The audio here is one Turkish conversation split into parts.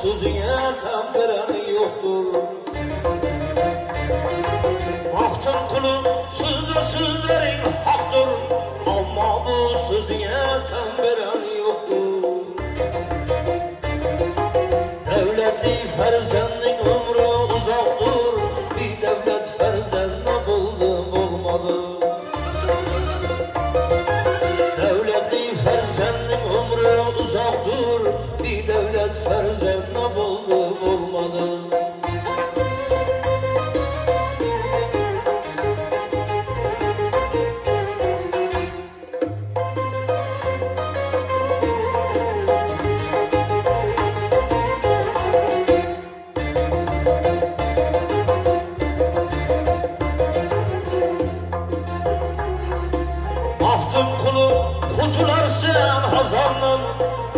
sözüne tam veren yoktur. Baktım kulum sözlerin haktır, ama bu sözüne tam veren yoktur. Devletli ferzendin ömrü uzaktır, bir devlet ferzendine buldum olmadı. Devletli ferzendin ömrü uzaktır, bir devlet ferzendine buldum olmadı. Baktım kulum kurtularsın hazandan,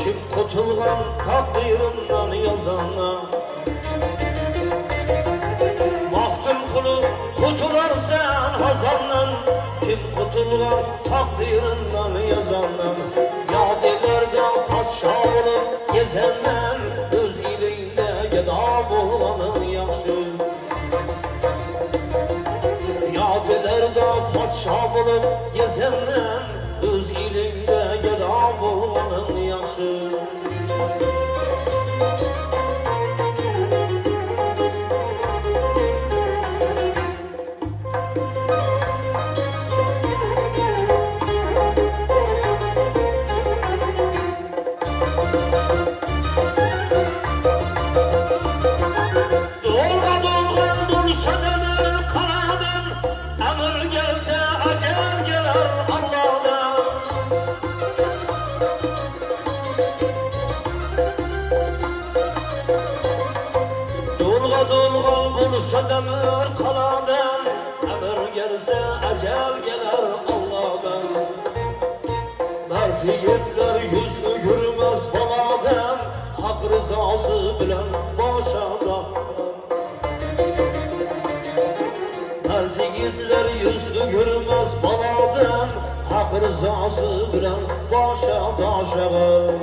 kim kurtulgan takdirından yazandan. Baktım kulum kurtularsın hazandan, kim kurtulgan takdirından yazandan. Ya delerde padşah olup gezenden, öz iliğinde geda boğulanın yaxşı. Yadelerde padşah olup gezenden, öz ilinde geda bulmanın yaxşı. Dolga dolgan bulsa demir kanadan, emir gelse acel gelir Allah'dan. Dolga dolgan bulsa demir kanadan, emir gelse acel gelir Allah'dan. Mert yiğitler yüzünü yürümez baladan, hak rızası bilen başa bıraklar. Mert yiğitler yüzünü yürümez baladan, hak rızası bilen başa daşağı.